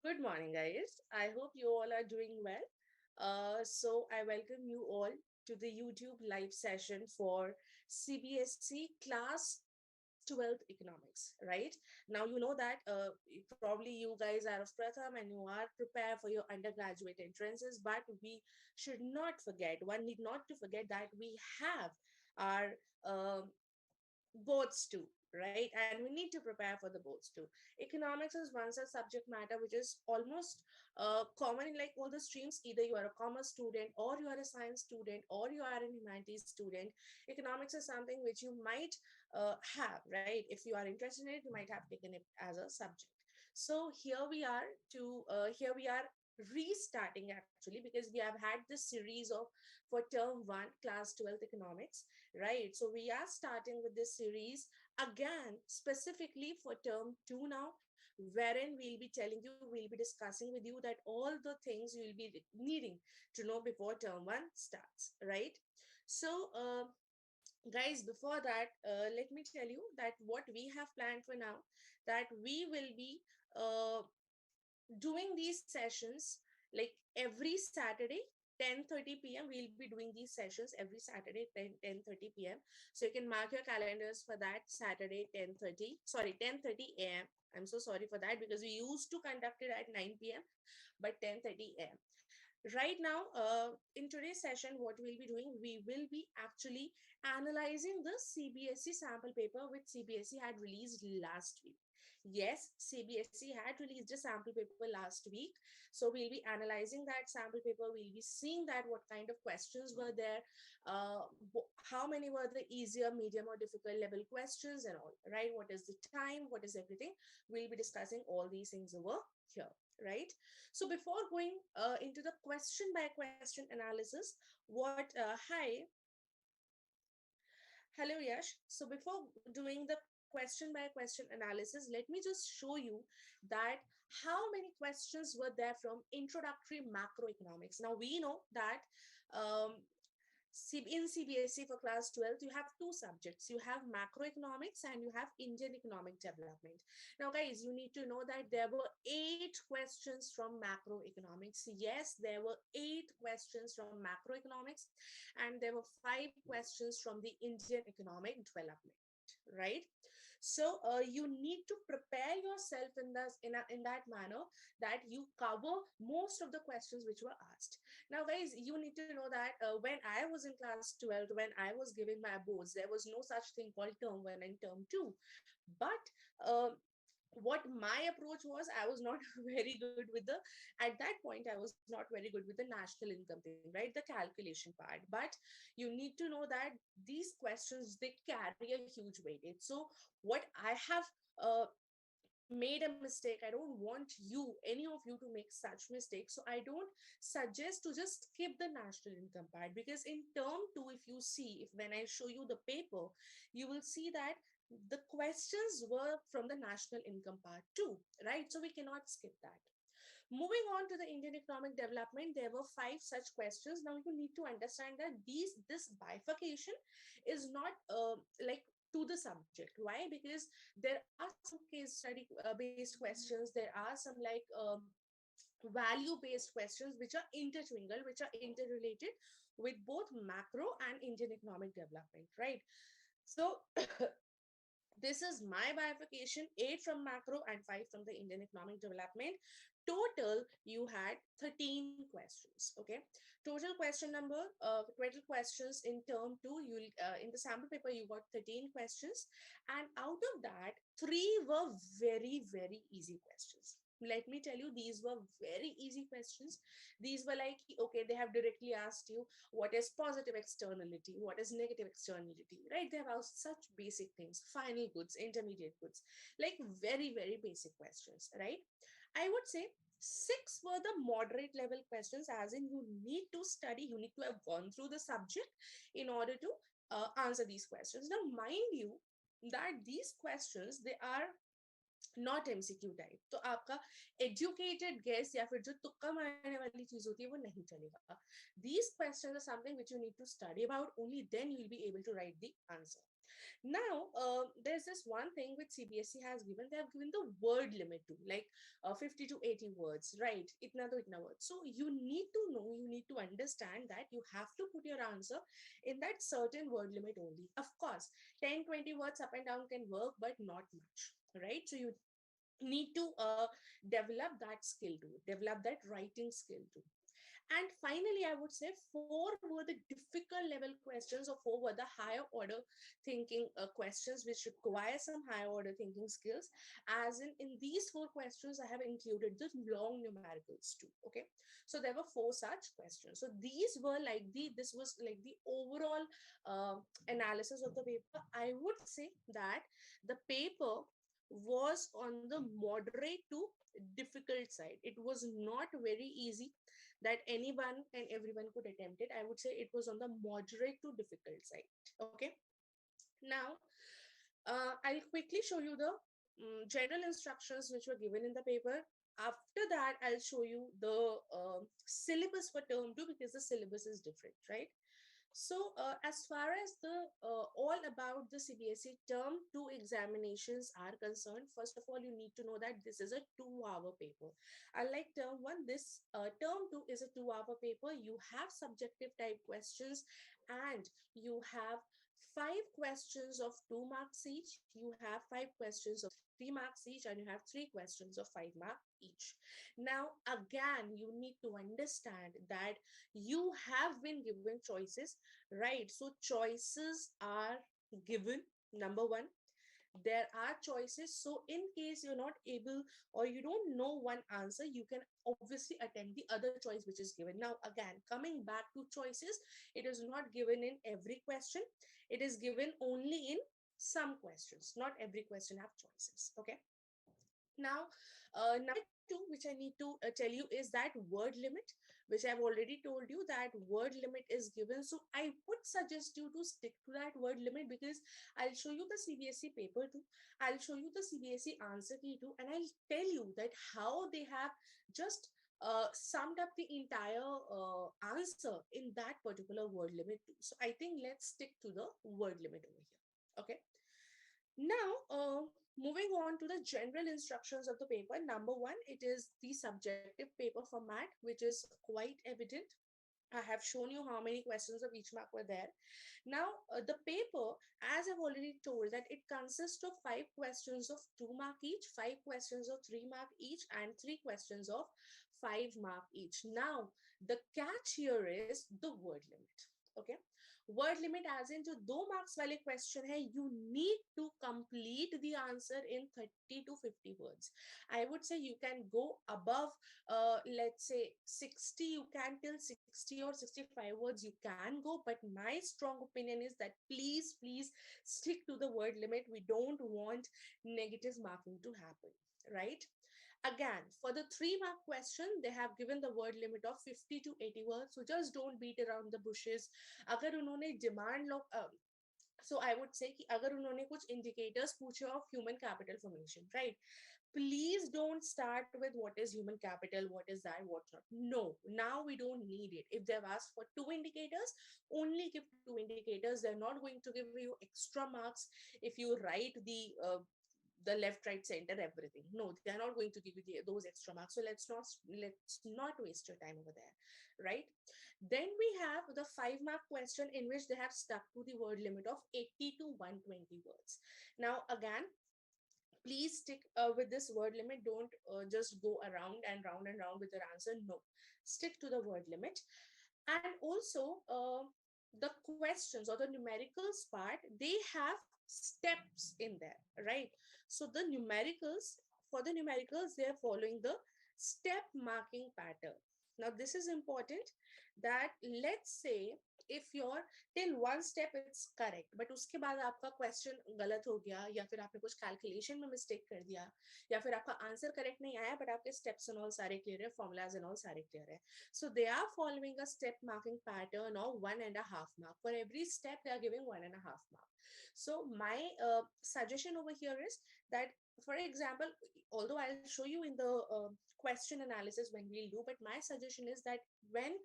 Good morning, guys. I hope you all are doing well. So, I welcome you all to the YouTube live session for CBSE Class 12th Economics, right? Now, you know that probably you guys are of Pratham and you are prepared for your undergraduate entrances, but we should not forget, one need not to forget that we have our boards too, right? And we need to prepare for the boards too. Economics is one such subject matter which is almost common in like all the streams. Either you are a commerce student, or you are a science student, or you are an humanities student. Economics is something which you might have, right? If you are interested in it, you might have taken it as a subject. So here we are restarting actually, because we have had this series of for term 1 class 12th economics, right? So we are starting with this series again specifically for term 2 now, wherein we'll be telling you, we'll be discussing with you that all the things you'll be needing to know before term 1 starts, right? So guys, before that, let me tell you that what we have planned for now, that we will be uh, doing these sessions like every Saturday 10:30 p.m. We'll be doing these sessions every Saturday 10:30 p.m. So you can mark your calendars for that Saturday 10:30, sorry, 10:30 a.m. I'm so sorry for that, because we used to conduct it at 9 p.m. but 10:30 a.m. Right now, in today's session, what we'll be doing, we will be actually analyzing the CBSE sample paper which CBSE had released last week. Yes, CBSE had released a sample paper last week. So we'll be analyzing that sample paper. We'll be seeing that what kind of questions were there, how many were the easier, medium, or difficult level questions and all, right? What is the time? What is everything? We'll be discussing all these things over here, right? So before going into the question by question analysis, hello Yash. So before doing the question by question analysis, let me just show you that how many questions were there from introductory macroeconomics. Now we know that um, in CBSE for class 12, you have two subjects. You have macroeconomics and you have Indian economic development. Now, guys, you need to know that there were 8 questions from macroeconomics. Yes, there were 8 questions from macroeconomics, and there were 5 questions from the Indian economic development, right? So you need to prepare yourself in this in that manner that you cover most of the questions which were asked. Now, guys, you need to know that when I was in class 12, when I was giving my boards, there was no such thing called term 1 and term 2. But what my approach was, I was not very good with the, at that point I was not very good with the national income thing, right, the calculation part. But you need to know that these questions, they carry a huge weightage. So what I have uh, made a mistake, I don't want you, any of you, to make such mistakes. So I don't suggest to just skip the national income part, because in term 2, if you see, if when I show you the paper, you will see that the questions were from the national income part too, right? So we cannot skip that. Moving on to the Indian economic development, there were 5 such questions. Now you need to understand that this bifurcation is not like to the subject. Why? Because there are some case study based questions. There are some like value based questions which are intertwined, which are interrelated with both macro and Indian economic development, right? So this is my bifurcation: 8 from macro and 5 from the Indian economic development. Total, you had 13 questions. Okay. Total question number, 20 questions in term 2. You in the sample paper, you got 13 questions. And out of that, 3 were very, very easy questions. Let me tell you, these were very easy questions. These were like, okay, they have directly asked you what is positive externality, what is negative externality, right? They have asked such basic things: final goods, intermediate goods, like very, very basic questions, right? I would say 6 were the moderate level questions, as in you need to study, you need to have gone through the subject in order to answer these questions. Now, mind you that these questions, they are not MCQ type. तो आपका educated guess या फिर जो तुक्का मारने वाली चीज होती है वो नहीं चलेगा. These questions are something which you need to study about, only then you will be able to write the answer. Now, there's this one thing which CBSE has given. They have given the word limit to, like 50 to 80 words, right? Itna to itna words. So you need to know, you need to understand that you have to put your answer in that certain word limit only. Of course, 10, 20 words up and down can work, but not much, right? So you need to develop that skill too, develop that writing skill too. And finally, I would say 4 were the difficult level questions, or 4 were the higher order thinking questions, which require some higher order thinking skills. As in these 4 questions, I have included the long numericals too. Okay, so there were 4 such questions. So these were like this was like the overall analysis of the paper. I would say that the paper was on the moderate to difficult side. It was not very easy that anyone and everyone could attempt it. I would say it was on the moderate to difficult side. Okay. Now, I'll quickly show you the general instructions which were given in the paper. After that, I'll show you the syllabus for term 2, because the syllabus is different, right? So, as far as the all about the CBSE term 2 examinations are concerned, first of all, you need to know that this is a 2-hour paper. Unlike term 1, this term 2 is a 2-hour paper. You have subjective type questions, and you have 5 questions of 2 marks each. You have 5 questions of 3 marks each, and you have 3 questions of 5 marks each. Now, again, you need to understand that you have been given choices, right? So choices are given. Number one, there are choices. So in case you're not able or you don't know one answer, you can obviously attempt the other choice which is given. Now, again, coming back to choices, it is not given in every question. It is given only in some questions. Not every question have choices. Okay. Now, number 2, which I need to tell you, is that word limit, which I've already told you that word limit is given. So I would suggest you to stick to that word limit, because I'll show you the CBSE paper too. I'll show you the CBSE answer key too, and I'll tell you that how they have just summed up the entire answer in that particular word limit too. So I think let's stick to the word limit over here. Okay. Now, moving on to the general instructions of the paper. Number 1, it is the subjective paper format, which is quite evident. I have shown you how many questions of each mark were there. Now, the paper, as I've already told, that it consists of 5 questions of 2 mark each, 5 questions of 3 mark each, and 3 questions of 5 mark each. Now, the catch here is the word limit. Okay, word limit as in जो 2 marks वाले question है, you need to complete the answer in 30 to 50 words. I would say you can go above, let's say 60, you can till 60 or 65 words, you can go, but my strong opinion is that please stick to the word limit. We don't want negative marking to happen, right? Again, for the 3 mark question, they have given the word limit of 50 to 80 words. So just don't beat around the bushes. अगर उन्होंने demand low, so I would say कि अगर उन्होंने कुछ indicators पूछे of human capital formation, right? Please don't start with what is human capital, what is that, what's not. No, now we don't need it. If they've asked for 2 indicators, only give 2 indicators. They're not going to give you extra marks if you write the left, right, center, everything. No, they're not going to give you those extra marks. So let's not waste your time over there, right? Then we have the 5 mark question, in which they have stuck to the word limit of 80 to 120 words. Now, again, please stick with this word limit. Don't just go around and round and round with your answer. No, stick to the word limit. And also, the questions or the numericals part, they have steps in there, right? So the numericals, for the numericals, they are following the step marking pattern. Now, this is important, that let's say if your till 1 step it's correct, but उसके बाद आपका question गलत हो गया, या फिर आपने कुछ calculation में mistake कर दिया, या फिर आपका answer correct नहीं आया, but आपके steps and all सारे clear है, formulas and all सारे clear है. So they are following a step marking pattern of 1.5 mark. For every step, they are giving 1.5 mark. So my suggestion over here is that for example, although I'll show you in the question analysis when we'll do, but my suggestion is that when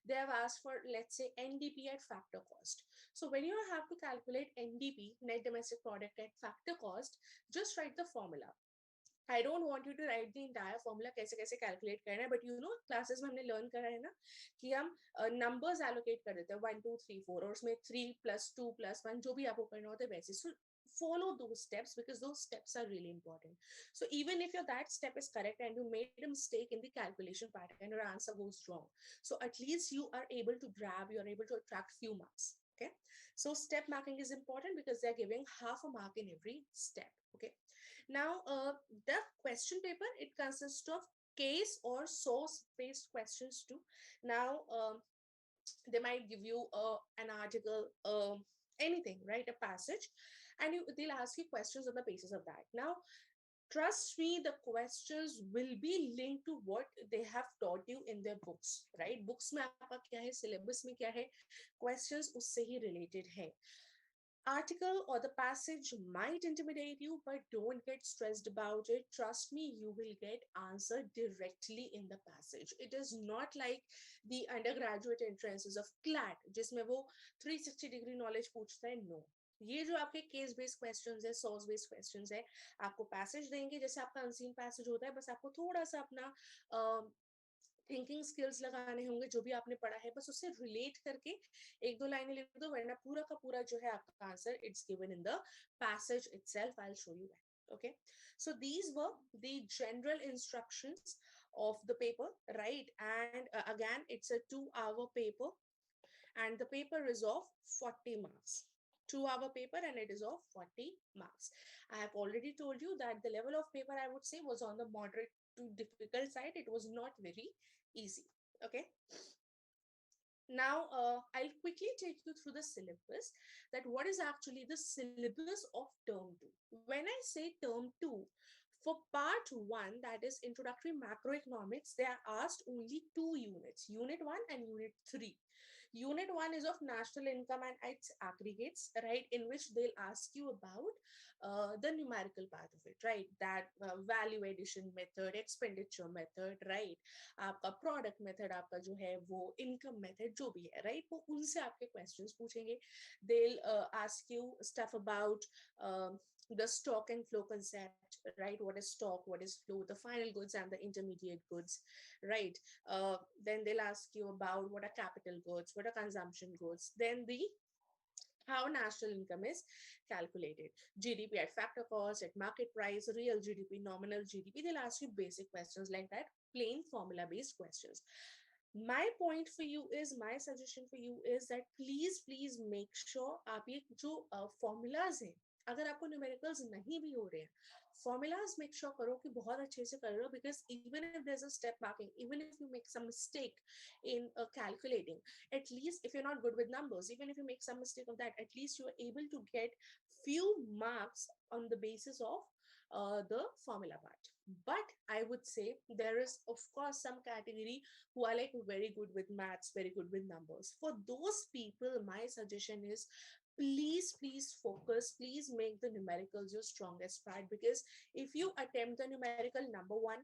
they have asked for, let's say, NDP at factor cost, so when you have to calculate NDP, net domestic product, at factor cost, just write the formula. I don't want you to write the entire formula कैसे कैसे calculate करना है, but you know classes में हमने learn करा है ना कि हम numbers allocate कर देते हैं 1 2 3 4 और उसमें 3 plus 2 plus 1 जो भी आपको करना होता है वैसे. So follow those steps because those steps are really important. So even if your that step is correct and you made a mistake in the calculation part and your answer goes wrong, so at least you are able to grab, you are able to attract few marks. Okay, so step marking is important because they're giving half a mark in every step. Okay, now the question paper, it consists of case or source based questions too. Now they might give you an article, anything, right, a passage, and they'll ask you questions on the basis of that. Now trust me, the questions will be linked to what they have taught you in their books, right? Books में आपका क्या है, syllabus में क्या है, questions उससे ही related है. Article or the passage might intimidate you, but don't get stressed about it. Trust me, you will get answered directly in the passage. It is not like the undergraduate entrances of CLAT, जिसमें वो 360-degree knowledge पूछता है. No, ये जो आपके case based questions है, source based questions है, आपको पैसेज देंगे जैसे आपका अनसीन पैसेज होता है, बस आपको थोड़ा सा अपना थिंकिंग स्किल्स लगाने होंगे, जो भी आपने पढ़ा है बस उससे रिलेट करके एक दो लाइनें लिख दो, वरना पूरा का पूरा जो है आपका answer it's given in the passage itself. I will show you that. Okay, so these were the general instructions of the paper, right? And again, it's a 2-hour paper and the paper is of 40 marks. 2-hour paper and it is of 40 marks. I have already told you that the level of paper, I would say, was on the moderate to difficult side. It was not very easy. Okay, now I'll quickly take you through the syllabus, that what is actually the syllabus of term 2. When I say term 2, for part 1, that is introductory macroeconomics, they are asked only 2 units, unit 1 and unit 3. Unit 1 is of national income and its aggregates, right, in which they'll ask you about the numerical part of it, right, that value addition method, expenditure method, right, आपका product method, आपका जो है वो income method जो भी है, right, वो उनसे आपके questions पूछेंगे. They'll ask you stuff about the stock and flow concept, right, what is stock, what is flow, the final goods and the intermediate goods, right. Then they'll ask you about what are capital goods, what are consumption goods, then the how national income is calculated, GDP at factor cost, at market price, real GDP, nominal GDP. They'll ask you basic questions like that, plain formula based questions. My point for you is, my suggestion for you is that please make sure आप ये जो formulas हैं, अगर आपको numericals नहीं भी हो रहे हैं, formulas make sure करो कि बहुत अच्छे से कर रहे हो, because even if there's a step marking, even if you make some mistake in calculating, at least if you're not good with numbers, even if you make some mistake of that, at least you are able to get few marks on the basis of the formula part. But I would say there is of course some category who are like very good with maths, very good with numbers. For those people, my suggestion is please focus, please make the numericals your strongest part, because if you attempt the numerical number 1,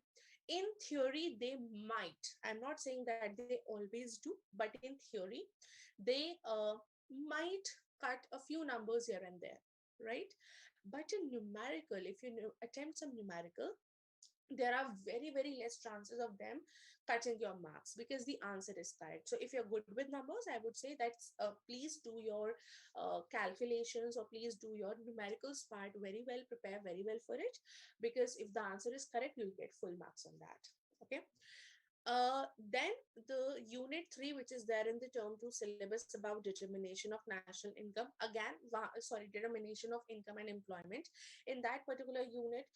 in theory they might, I'm not saying that they always do, but in theory they might cut a few numbers here and there, right? But in numerical, if you attempt some numerical, there are very less chances of them cutting your marks because the answer is correct. So if you're good with numbers, I would say that please do your calculations, or please do your numericals part very well, prepare very well for it, because if the answer is correct, you'll get full marks on that. Okay. Then the unit 3, which is there in the term 2 syllabus, about determination of national income, again, determination of income and employment. In that particular unit,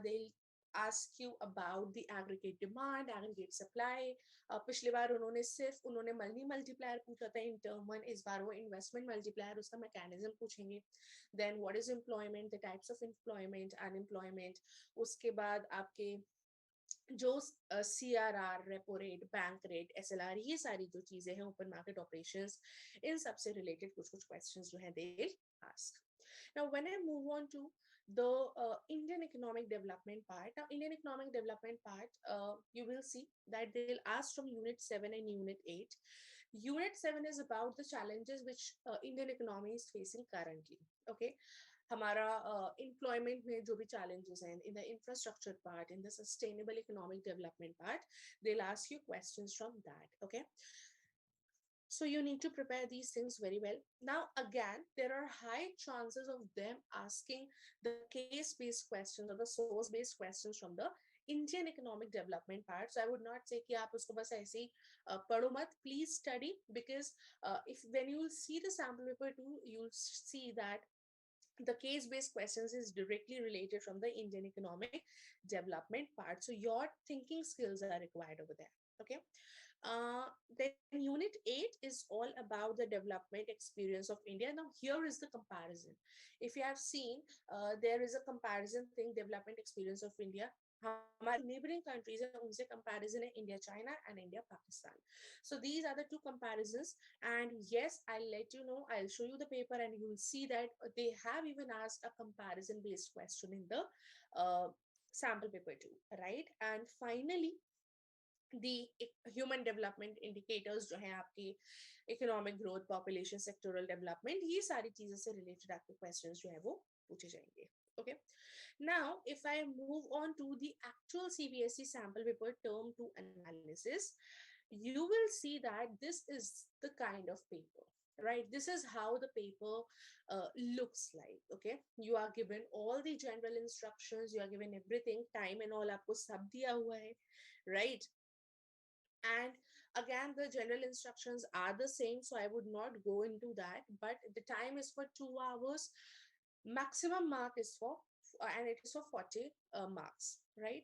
they'll ask you about the aggregate demand, aggregate supply. पिछली बार उन्होंने money multiplier पूछा था in term 1, इस बार वो investment multiplier, उसका mechanism पूछेंगे. Then what is employment, the types of employment, unemployment. उसके बाद आपके जो CRR, repo rate, bank rate, SLR, ये सारी जो चीजें हैं ओपन मार्केट ऑपरेशंस, इन सबसे रिलेटेड कुछ कुछ क्वेश्चंस जो हैं they ask. Now when I move on to the Indian economic development part, now Indian economic development part, you will see that they'll ask from unit 7 and unit 8. Unit 7 is about the challenges which Indian economy is facing currently. Okay, हमारा employment में जो भी challenges हैं, in the infrastructure part, in the sustainable economic development part, they'll ask you questions from that. Okay, so you need to prepare these things very well. Now, again, there are high chances of them asking the case-based questions or the source-based questions from the Indian economic development part. So I would not say कि आप उसको बस ऐसे ही पढ़ो मत. Please study, because if when you will see the sample paper too, you'll see that the case-based questions is directly related from the Indian economic development part. So your thinking skills are required over there. Okay. Then unit 8 is all about the development experience of India. Now here is the comparison. If you have seen, there is a comparison thing, development experience of India. हमारे जो neighboring countries हैं उनसे comparison है India China and India Pakistan. So these are the two comparisons, and yes, I'll let you know, I'll show you the paper and you will see that they have even asked a comparison based question in the sample paper too, right? And finally, the human development indicators जो हैं आपके economic growth, population, sectoral development, ये सारी चीजों से related आपके questions जो हैं वो पूछे जाएंगे. Okay. Now, if I move on to the actual CBSE sample paper term 2 analysis, you will see that this is the kind of paper, right? This is how the paper looks like. Okay, you are given all the general instructions, you are given everything, time and all आपको सब दिया हुआ है, right? And again, the general instructions are the same, so I would not go into that, but the time is for 2 hours. Maximum mark is for, and it is for 40 marks, right?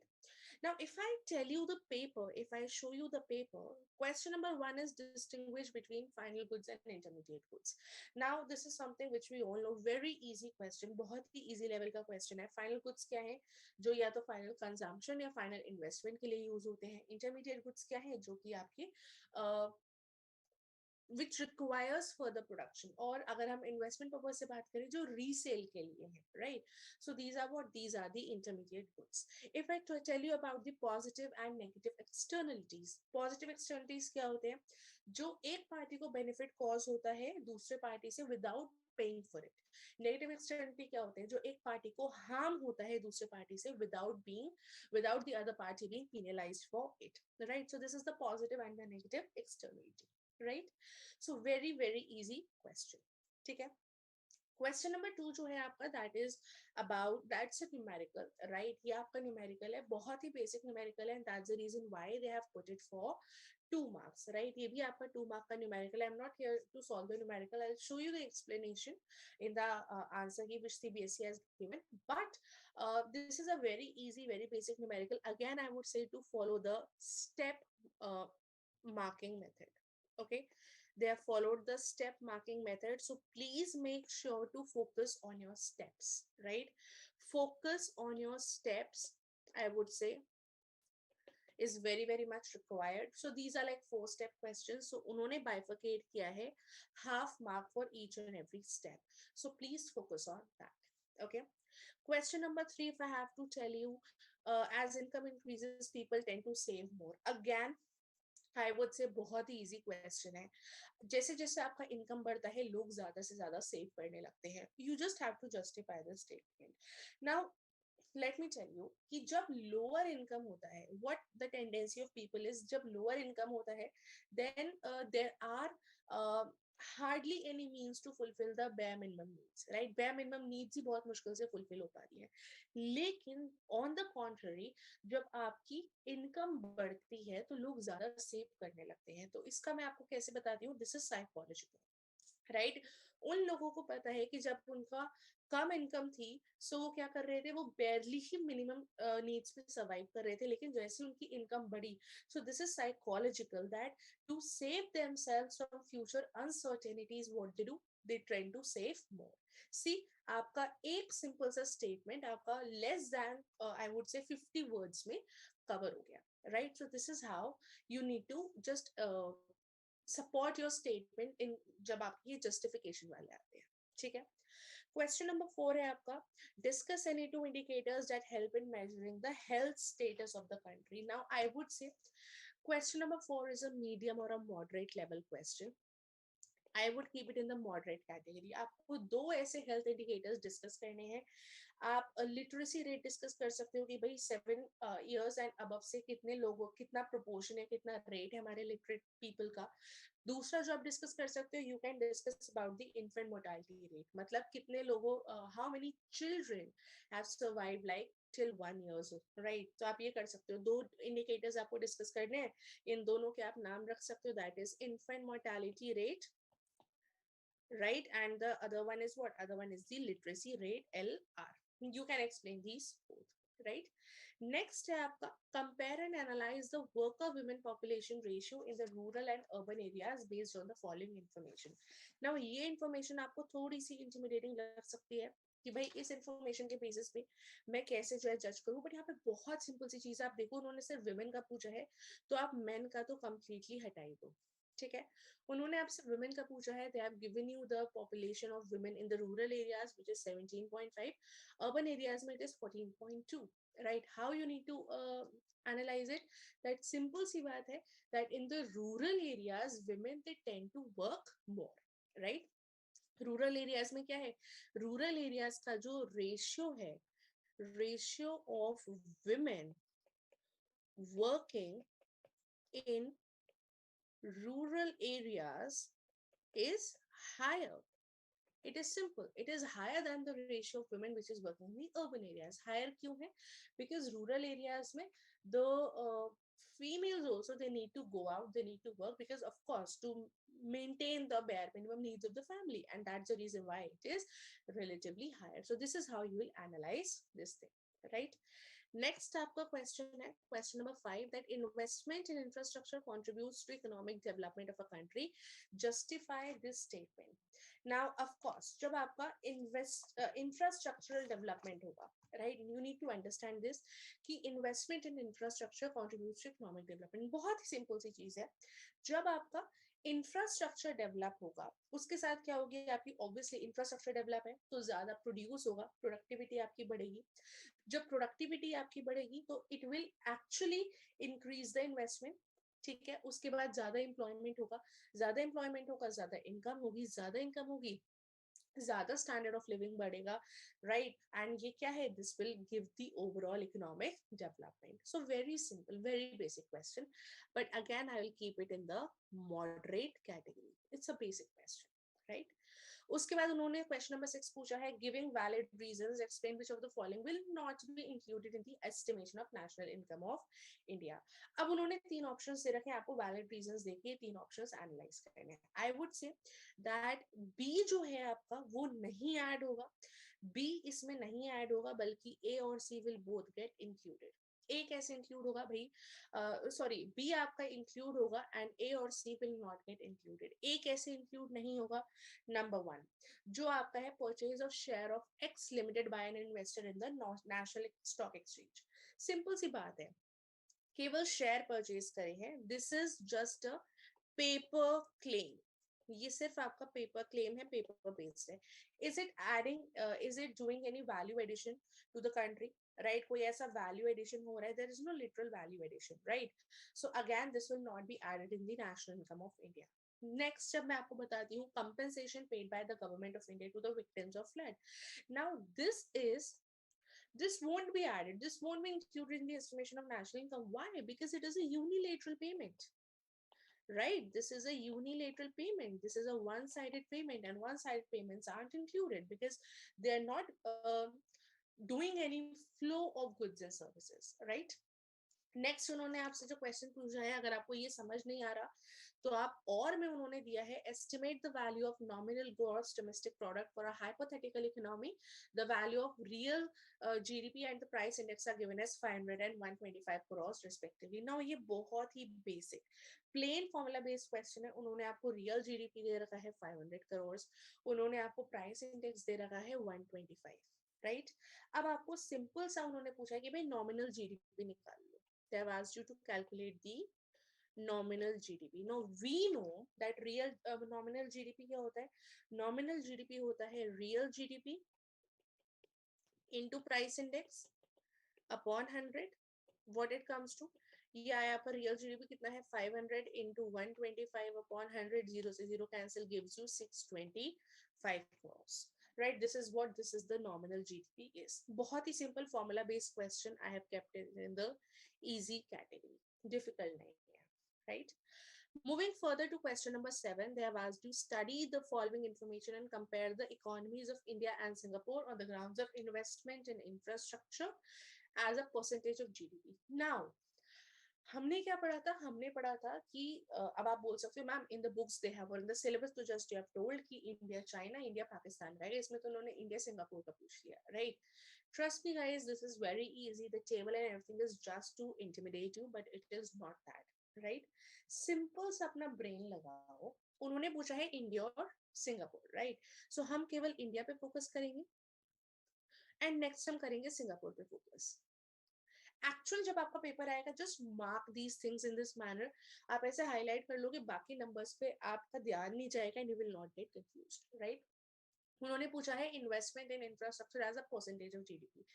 Now, if I tell you the paper, if I show you the paper, question number 1 is distinguish between final goods and intermediate goods. Now, this is something which we all know, very easy question, बहुत ही easy level का question है. Final goods क्या है? जो या तो final consumption या final investment के लिए use होते हैं. Intermediate goods क्या है? जो कि आपके which requires further production, और अगर हम investment purpose से बात करें जो resale के लिए है, right? So these are what, these are the intermediate goods. If I tell you about the positive and negative externalities, positive externalities क्या होते हैं? जो एक पार्टी को benefit cause होता है दूसरे पार्टी से without paying for it. Negative externality क्या होते हैं? जो एक पार्टी को harm होता है दूसरे पार्टी से without the other party being penalized for it, right? So this is the positive and the negative externality, right? So very easy question. ठीक है. Question number 2 जो है आपका, that is about, that's a numerical, right? ये आपका numerical है, बहुत ही basic numerical है, and that's the reason why they have put it for 2 marks, right? ये भी आपका 2 mark का numerical. I'm not here to solve the numerical. I'll show you the explanation in the answer key which CBSE has given. But this is a very easy, very basic numerical. Again, I would say to follow the step marking method. Okay, they have followed the step marking method, so please make sure to focus on your steps, right? Focus on your steps, I would say, is very much required. So these are like 4-step questions, so उन्होंने bifurcate किया है, half mark for each and every step, so please focus on that. Okay, question number 3, if I have to tell you, as income increases people tend to save more. Again, I would से बहुत ही easy question है. जैसे जैसे आपका income बढ़ता है लोग ज्यादा से ज्यादा सेव करने लगते हैं. You just have to justify the statement. Now let me tell you कि जब लोअर इनकम होता है, what the tendency of people is, जब लोअर इनकम होता है then there are hardly any means to fulfill the bare minimum needs, right? Bare minimum needs ही बहुत मुश्किल से fulfill हो पा रही है. लेकिन on the contrary, जब आपकी इनकम बढ़ती है तो लोग ज्यादा सेव करने लगते हैं. तो इसका मैं आपको कैसे बताती हूँ, दिस इज साइकोलॉजिकल, राइट? उन लोगों को पता है कि जब उनका कम इनकम थी, सो वो क्या कर रहे थे, वो बेरली ही मिनिमम नीड्स पे सर्वाइव कर रहे थे. लेकिन जैसे उनकी इनकम बढ़ी, so this is psychological, that to save themselves from future uncertainties, what they do, they tend to save more. See, आपका एक सिंपल सा स्टेटमेंट, आपका लेस देन आई वुड से 50 वर्ड्स में कवर हो गया, right? So this is how you need to just support your statement in, जब आपकी ये जस्टिफिकेशन वाले आते हैं, ठीक है? क्वेश्चन नंबर 4 है आपका, discuss any two indicators that help in measuring the health status of the country. Now I would से question number 4 is a medium or a moderate level question. I would keep it in the moderate category. आपको दो ऐसे health indicators discuss करने हैं. आप literacy rate discuss कर सकते हो कि भाई 7 years एंड अबव से कितने लोगों, कितना प्रोपोर्शन है, कितना रेट है हमारे लिटरेट पीपल का. दूसरा जो आप डिस्कस कर सकते हो, you can discuss about the infant mortality rate, मतलब कितने लोगों, how many children have survive like till 1 years, right? तो आप ये कर सकते हो. दो इंडिकेटर्स आपको डिस्कस करने हैं, इन दोनों के आप नाम रख सकते हो. That is infant mortality rate, right? And the other one is what? Other one is the literacy rate, LR. You can explain these both, right? Next है आपका, compare and analyze the worker women population ratio in the rural and urban areas based on the following information. Now ये information आपको थोड़ी सी intimidating लग सकती है कि भाई इस इंफॉर्मेशन के बेसिस पे मैं कैसे जो है जज करूं, बट यहाँ पे बहुत सिंपल सी चीज. आप देखो, उन्होंने सिर्फ विमेन का पूछा है, तो आप मेन का तो कंप्लीटली हटाई दो, ठीक है? उन्होंने आपसे वुमेन का पूछा है. They have given you the population of women in the rural areas which is 17.5, urban areas में it is 14.2, right? How you need to analyze it? That simple सी बात है, that in the rural areas women they tend to work more, right? Rural areas में क्या है, rural areas का जो ratio है, ratio of women working in rural areas is higher. It is simple. It is higher than the ratio of women which is working in the urban areas. Higher क्यों है? Because rural areas में the females also, they need to go out, they need to work, because of course to maintain the bare minimum needs of the family, and that's the reason why it is relatively higher. So this is how you will analyze this thing, right? Next आपका question है, question number 5, that investment in infrastructure contributes to economic development of a country, justify this statement. Now of course जब आपका infrastructural development होगा, right, you need to understand this कि investment in infrastructure contributes to economic development. बहुत ही simple सी चीज है. जब आपका इंफ्रास्ट्रक्चर डेवलप होगा, उसके साथ क्या होगी, आपकी ऑब्वियसली इंफ्रास्ट्रक्चर डेवलप है तो ज्यादा प्रोड्यूस होगा, प्रोडक्टिविटी आपकी बढ़ेगी. जब प्रोडक्टिविटी आपकी बढ़ेगी तो it will actually increase the investment, ठीक है? उसके बाद ज्यादा एम्प्लॉयमेंट होगा, ज्यादा एम्प्लॉयमेंट होगा, ज्यादा इनकम होगी, ज्यादा इनकम होगी, ज्यादा स्टैंडर्ड ऑफ लिविंग बढ़ेगा, राइट? एंड ये क्या है, this will give the overall economic development. So very simple, very basic question, but again I will keep it in the moderate category. It's a basic question, right? उसके बाद उन्होंने question number 6 पूछा है, giving valid reasons explain which of the following will not be included in the estimation of national income of India. अब उन्होंने 3 options दे रखे हैं, आपको वैलिड रीजंस देके 3 ऑप्शंस एनालाइज करने हैं. I would say that be जो है आपका वो नहीं ऐड होगा, बी इसमें नहीं ऐड होगा, बल्कि ए और C will both get included. A कैसे इंक्लूड होगा भाई, सॉरी, बी आपका इंक्लूड होगा एंड ए और C will not get included. A कैसे इंक्लूड नहीं होगा? नंबर 1, जो आपका है purchase of share of X limited by an investor in the national stock exchange. Simple सी बात है, केवल शेयर परचेज करे हैं, this is just a paper claim. ये सिर्फ आपका पेपर क्लेम है, पेपर बेस्ड है. Is it adding, is it doing any value addition to the country, right? कोई ऐसा वैल्यू एडिशन हो रहा है? There is no literal value addition, right? So again this will not be added in the national income of India. Next जब मैं आपको बताती हूँ, compensation paid by the government of India to the victims of flood. Now this won't be added, this won't be included in the estimation of national income. Why? Because it is a unilateral payment, right? This is a unilateral payment, this is a one-sided payment, and one-sided payments aren't included because they are not doing any flow of goods and services, right? Next उन्होंने आपसे जो question पूछा है, अगर आपको ये समझ नहीं आ रहा तो आप और में उन्होंने दिया है, estimate the value of nominal gross domestic product for a hypothetical economy, the value of real GDP and the price index are given as 500 and 125 crore respectively. Now ये बहुत ही basic plain formula based question है. उन्होंने आपको real GDP दे रखा है 500 करोड़, उन्होंने आपको प्राइस इंडेक्स दे रखा है 125, राइट? अब आपको सिंपल सा उन्होंने पूछा है कि भाई नॉमिनल जीडीपी निकाल लो. they have asked you to calculate the nominal GDP. Now we know that real nominal GDP क्या होता है? Nominal GDP होता है real GDP into price index upon 100. What it comes to? ये आया पर real GDP कितना है? 500 into 125 upon 100. 0 से 0 cancel gives you 625 crores. Right? This is the nominal GDP is. बहुत ही simple formula based question. I have kept it in the easy category. Difficult नहीं है. Right? Moving further to question number 7, they have asked you study the following information and compare the economies of India and Singapore on the grounds of investment in infrastructure as a percentage of GDP. Now, हमने क्या पढ़ा था? हमने पढ़ा था कि अब आप बोल सकते हो ma'am in the books they have और इन द सिलेबस तो जस्ट यू हैव टोल्ड कि India China India Pakistan, right? इसमें तो उन्होंने इंडिया सिंगापुर का पूछ लिया, right? Trust me guys, this is very easy. The table and everything is just to intimidate you, but it is not that, right? Simple सा अपना brain लगाओ. उन्होंने पूछा है इंडिया और सिंगापुर, राइट? सो हम केवल इंडिया पे फोकस करेंगे एंड नेक्स्ट हम करेंगे सिंगापुर पे फोकस. एक्चुअल जब आपका पेपर आएगा, just mark these things in this manner. आप ऐसे हाईलाइट कर लो कि बाकी नंबर्स पे आपका ध्यान नहीं जाएगा and you will not get confused, right? उन्होंने पूछा है investment in infrastructure as a percentage of GDP.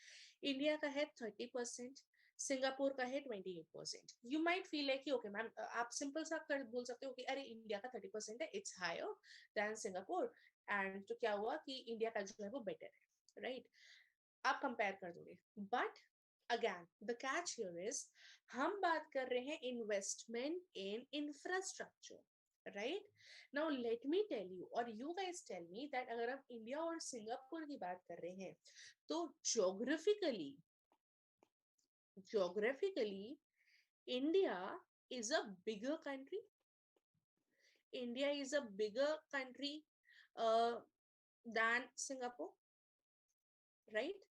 India का है 30%, सिंगापुर का है 28%. यू माइट फील लाइक कि ओके मैम, आप सिंपल सा कर बोल सकते हो कि अरे इंडिया का 30% है, it's higher than Singapore, and तो क्या हुआ कि इंडिया का जो है वो बेटर है, राइट? आप कंपेयर कर दोगे. But again the catch here is, हम बात कर रहे हैं investment in infrastructure, right? Now let me tell you और you guys tell me that अगर हम इंडिया और सिंगापुर की बात कर रहे हैं तो geographically India is a bigger country. India is a bigger country than Singapore, right?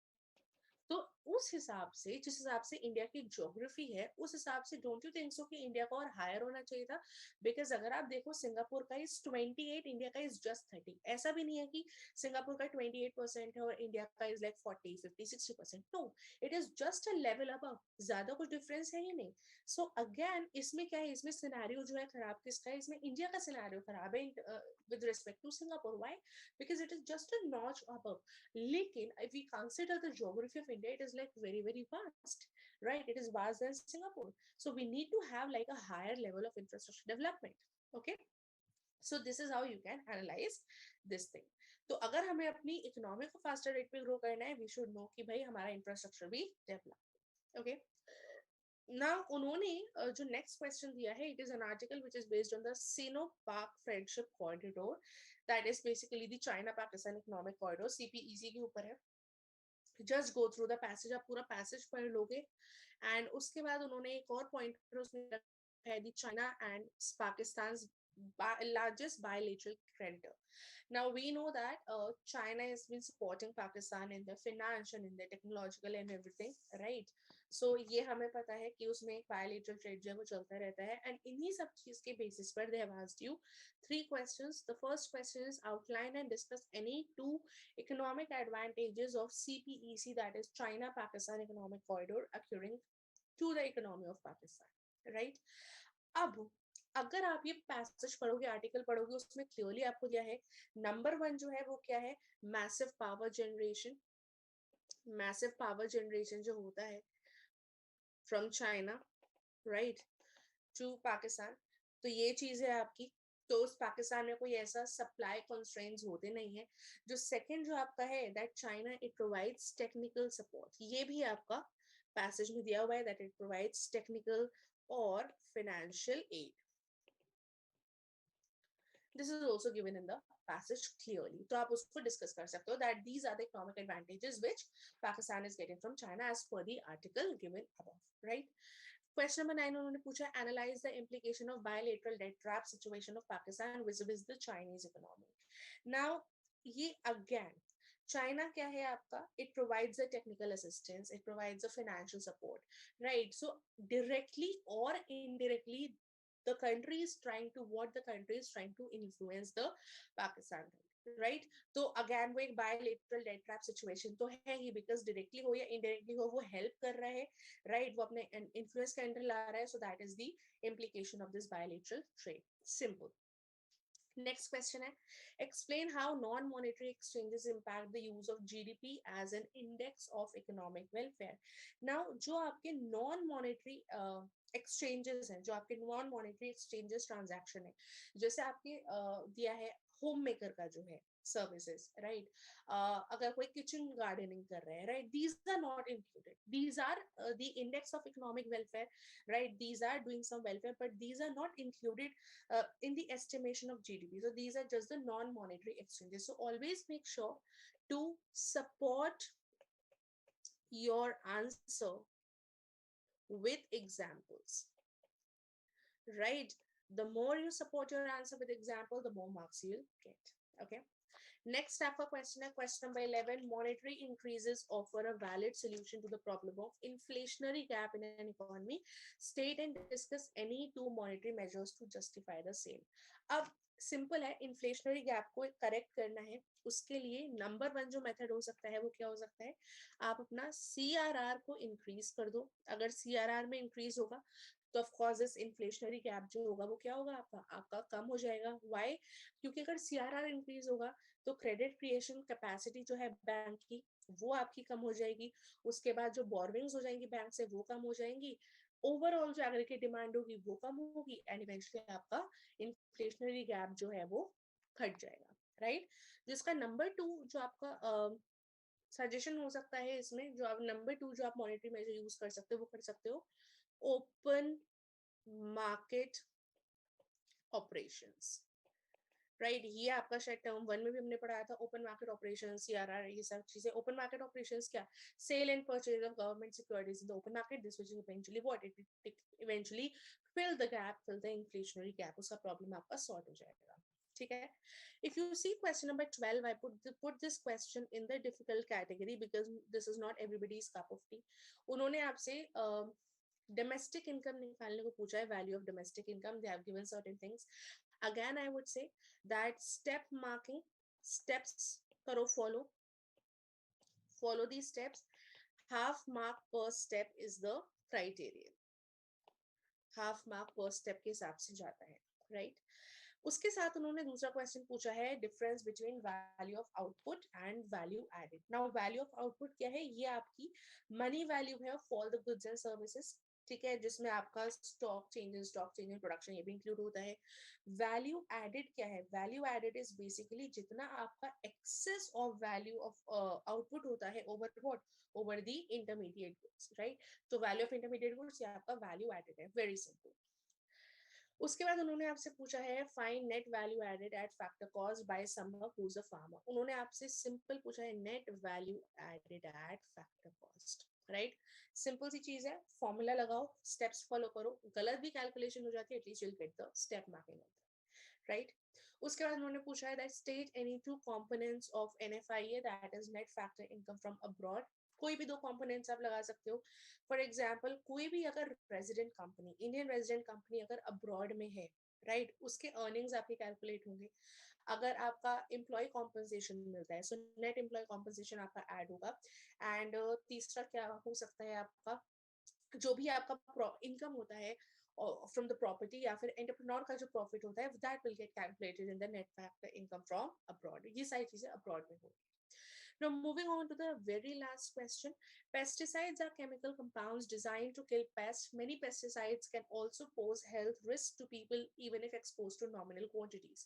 तो उस हिसाब से, जिस हिसाब से इंडिया की ज्योग्राफी है, उस हिसाब से डोंट यू थिंक सो कि इंडिया का और हायर होना चाहिए था? बिकॉज अगर आप देखो सिंगापुर का इज 28, इंडिया का इज जस्ट 30. ऐसा भी नहीं है कि सिंगापुर का 28% है और इंडिया का is like 40, 50, 60%. No, it is just a level above. ज्यादा कुछ डिफरेंस है ही नहीं. सो अगेन इसमें क्या है, इसमें सिनेरियो जो है खराब किसका है? इसमें इंडिया का सिनेरियो खराब है with respect to Singapore. Why? Because it is just a notch above. लेकिन if we consider the geography of India, it is like very, very vast, right? It is vast than Singapore. So we need to have like a higher level of infrastructure development. Okay? So this is how you can analyze this thing. तो अगर हमें अपनी economy को faster rate पे grow करना है, we should know कि भाई हमारा इंफ्रास्ट्रक्चर भी डेवलप. Okay? Now उन्होंने जो नेक्स्ट क्वेश्चन दिया है, it is an article which is based on the Sino-Pak Friendship Corridor, that is basically the China-Pakistan Economic Corridor. CPEC के ऊपर है. Just go through the passage. आप पूरा पैसेज पढ़ लोगे एंड उसके बाद उन्होंने एक और पॉइंट उसमें रखा है, the China and Pakistan largest bilateral creditor. Now we know that China has been supporting Pakistan in the financial, in the technological and everything, right? So ये हमें पता है कि उसमें एक bilateral trade जो है वो चलता रहता है, and इन्हीं सब चीज के basis पर they have asked you 3 questions. The first question is outline and discuss any 2 economic advantages of CPEC, that is China Pakistan Economic Corridor, occurring to the economy of Pakistan, right? अब अगर आप ये passage पढ़ोगे, article पढ़ोगे, उसमें clearly आपको दिया है नंबर 1 जो है वो क्या है, massive power generation. Massive power generation जो होता है from China, right, to Pakistan, तो ये चीज है आपकी. तो उस पाकिस्तान में कोई ऐसा सप्लाई कंस्ट्रेंट्स होते नहीं है. जो सेकंड जो आपका है, that China it provides technical support. ये भी आपका पैसेज में दिया हुआ है, दैट इट प्रोवाइड्स टेक्निकल और financial aid. This is also given in the passage clearly. तो आप उसको discuss कर सकते हो that these are the economic advantages which Pakistan is getting from China as per the article given above, right? Question number 9 उन्होंने पूछा analyze the implication of bilateral debt trap situation of Pakistan vis-a-vis the Chinese economy. Now ये again China क्या है आपका, it provides a technical assistance, it provides a financial support, right? So directly or indirectly the country is trying to influence the Pakistan country, right तो again वो एक bilateral debt trap situation तो है ही, because directly हो या indirectly हो वो help कर रहा है, राइट वो अपने इन्फ्लुएंस के अंडर ला रहा है, so that is the implication of this bilateral trade. Simple. Next question है, explain how non-monetary exchanges impact the use of GDP as an index of economic welfare. Now जो आपके non-monetary exchanges हैं, जो आपके non-monetary exchanges transaction है, जैसे आपके दिया है होम मेकर का जो है सर्विसेज, राइट अगर कोई किचन गार्डनिंग कर रहे हैं, right these are not included, these are the index of economic welfare, right, these are doing some welfare, but these are not included in the estimation of GDP. So these are just the non-monetary exchanges. So always make sure to support your answer with examples, right? The more you support your answer with example, the more marks you'll get. Okay. Next आपका question है, question number 11. Monetary increases offer a valid solution to the problem of inflationary gap in an economy. State and discuss any two monetary measures to justify the same. अब simple है, inflationary gap को correct करना है, उसके लिए number one जो method हो सकता है वो क्या हो सकता है, आप अपना CRR को इंक्रीज कर दो. अगर CRR में इंक्रीज होगा तो of course this inflationary gap जो होगा वो क्या होगा, आपका कम हो जाएगा. व्हाई? क्योंकि अगर CRR इंक्रीज होगा तो क्रेडिट क्रिएशन कैपेसिटी जो है बैंक की वो आपकी कम हो जाएगी, उसके बाद जो बोरविंग्स हो जाएंगी बैंक से वो कम हो जाएंगी, ओवरऑल जो एग्रीगेट डिमांड होगी वो कम होगी, एंड इवेंचुअली आपका इन्फ्लेशनरी गैप जो है वो घट जाएगा, राइट. जिसका नंबर टू जो आपका सजेशन हो सकता है इसमें, जो आप नंबर टू जो आप मॉनेटरी मेजर यूज कर सकते हो वो कर सकते हो, ओपन मार्केट ऑपरेशंस, राइट. ये आपका शायद टर्म वन में भी हमने पढ़ाया था, ओपन मार्केट ऑपरेशंस, CRR, ये सब चीजें. ओपन मार्केट ऑपरेशंस क्या, sale and purchase of government securities in the open market, this which eventually what it eventually fill the gap, fill the inflationary gap, उसका प्रॉब्लम आपका sort हो जाएगा. ठीक है. If you see question number 12, I put this question in the difficult category because this is not everybody's cup of tea. उन्होंने आपसे domestic income निकालने को पूछा है, value of domestic income. They have given certain things. Again, I would say that step marking, steps karo, follow these steps. Half mark per step is the criterion. Half mark per step के हिसाब से जाता है, right? उसके साथ उन्होंने दूसरा question पूछा है, difference between value of output and value added. Now value of output क्या है, ये आपकी मनी वैल्यू है of all the goods and services, ठीक है, जिसमें आपका स्टॉक चेंजेस प्रोडक्शन ये भी इंक्लूड होता है. वैल्यू एडेड क्या है, वैल्यू एडेड इज बेसिकली जितना आपका excess of value of output होता है over what, over the intermediate goods, right. तो वैल्यू ऑफ इंटरमीडिएट गुड्स ये आपका वैल्यू एडेड है, वेरी सिंपल. उसके बाद उन्होंने आपसे पूछा है, find net value added at factor cost by someone who is a farmer. उन्होंने आपसे सिंपल पूछा है, net value added at factor cost, right. Simple सी चीज है, फॉर्मूला लगाओ, स्टेप्स फॉलो करो, गलत भी कैलकुलेशन हो जाती है at least you will get the step marking, right. उसके बाद उन्होंने पूछा है, that state any two components of NFIA, that is net factor income from abroad. कोई भी दो कंपोनेंट्स आप लगा सकते हो. फॉर एग्जांपल कोई भी अगर resident company, Indian resident company अगर अब्रॉड में है, राइट, उसके अर्निंग्स आपके कैलकुलेट होंगे. अगर आपका एम्प्लॉय कॉम्पनसेशन मिलता है, सो नेट एम्प्लॉय कॉम्पनसेशन आपका ऐड होगा. एंड तीसरा क्या हो सकता है, आपका जो भी आपका इनकम होता है from the property या फिर एंटरप्रेन्योर का जो प्रॉफिट होता है, that will get calculated in the net factor income from abroad. ये सारी चीजें abroad में होगी. Now moving on to the very last question. Pesticides are chemical compounds designed to kill pests. Many pesticides can also pose health risks to people even if exposed to nominal quantities.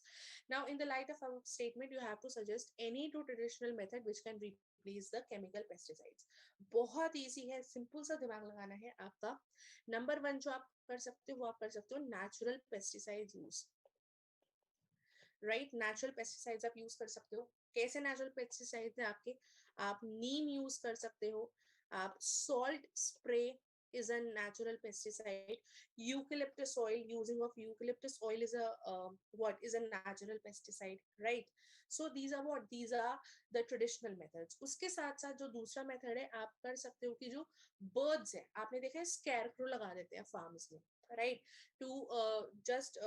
Now in the light of our statement, you have to suggest any two traditional method which can replace the chemical pesticides. बहुत easy है, simple सा दिमाग लगाना है आपका. Number one जो आप कर सकते हो वो आप कर सकते हो natural pesticide use, right. Natural pesticides आप यूज कर सकते हो. कैसे नेचुरल पेस्टिसाइड्स है आपके, आप नीम यूज कर सकते हो, आप salt spray is a natural pesticide. Eucalyptus oil, using of eucalyptus oil is a natural pesticide, right? So these are the traditional methods. उसके साथ साथ जो दूसरा मेथड है आप कर सकते हो कि जो बर्ड्स है, आपने देखा है स्कैरक्रो लगा देते हैं फार्म्स में, right, to just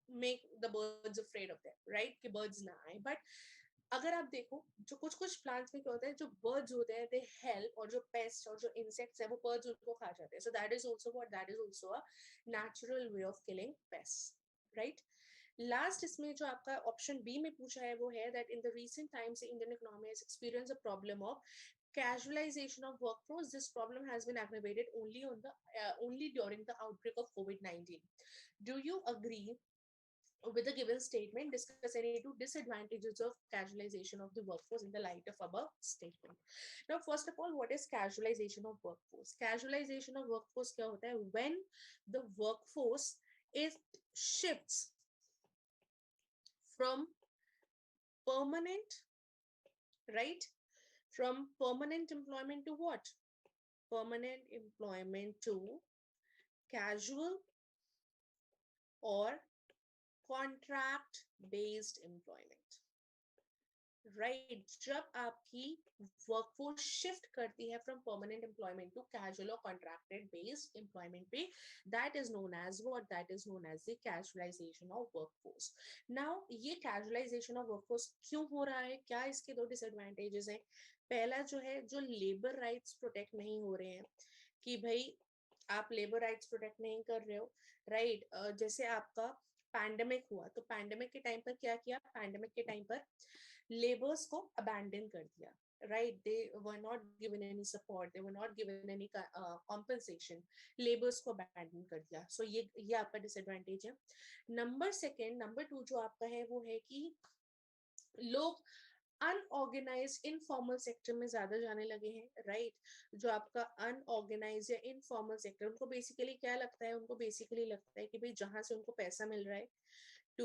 make the birds afraid of them, right? कि birds ना आए. But अगर आप देखो जो कुछ कुछ प्लांट्स में क्या होता है, जो बर्ड्स होते हैं दे हेल्प, और जो पेस्ट और जो इंसेक्ट्स है वो बर्ड्स उनको खा जाते हैं. So that is also what, that is also a natural way of killing paste, right. Last इसमें जो आपका ऑप्शन बी में पूछा है वो है that in the recent times Indian economy has experience a problem of casualization of workforce. This problem has been aggravated only during the outbreak of COVID-19. Do you agree with the given statement? Discuss any two disadvantages of casualization of the workforce in the light of above statement. Now, first of all, what is casualization of workforce? Casualization of workforce क्या होता है? When the workforce is shifts from permanent, right? From permanent employment to what? Permanent employment to casual or contract based employment. Right, जब आपकी workforce shift करती है from permanent employment to casual और contracted based employment पे, that is known as what, that is known as the casualisation of workforce. Now ये casualisation of workforce क्यों हो रहा है, क्या इसके दो डिसएडवांटेजेस हैं? पहला जो है, जो लेबर राइट्स प्रोटेक्ट नहीं हो रहे हैं, कि भाई आप लेबर राइट्स प्रोटेक्ट नहीं कर रहे हो, राइट. जैसे आपका पैंडेमिक हुआ, तो पैंडेमिक के टाइम पर क्या किया? पैंडेमिक के टाइम पर लेबर्स को अबैंडन कर दिया, right? They were not given any support, they were not given any compensation. Labours को अबैंडन कर दिया. सो ये आपका डिसएडवांटेज है. नंबर 2 जो आपका है वो है कि लोग अनऑर्गेनाइज इनफॉर्मल सेक्टर में ज्यादा जाने लगे हैं, राइट. जो आपका अनऑर्गेनाइज या इनफॉर्मल सेक्टर, उनको बेसिकली क्या लगता है? उनको बेसिकली लगता है कि भाई जहां से उनको पैसा मिल रहा है to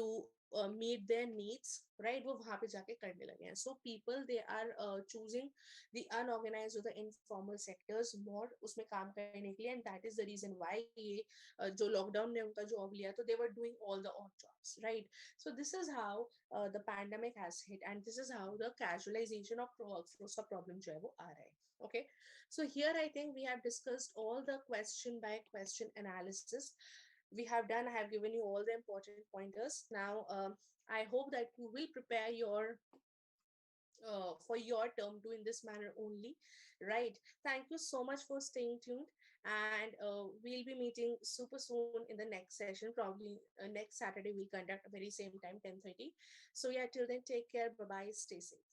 meet their needs, right, वो वहां पे जाके करने लगे हैं. So people they are choosing the unorganized or the informal sectors more उसमें काम करने के लिए, and that is the reason why ये जो लॉकडाउन ने उनका जॉब लिया, तो they were doing all the odd jobs, right. So this is how the pandemic has hit, and this is how the casualization of workforce का problem जो है वो आ रहा है. Okay, so here I think we have discussed all the question by question analysis we have done. I have given you all the important pointers. Now I hope that you will prepare your for your term 2 in this manner only, right. Thank you so much for staying tuned, and we'll be meeting super soon in the next session. Probably next Saturday we'll conduct a very same time, 10:30. So yeah, till then, take care, bye bye, stay safe.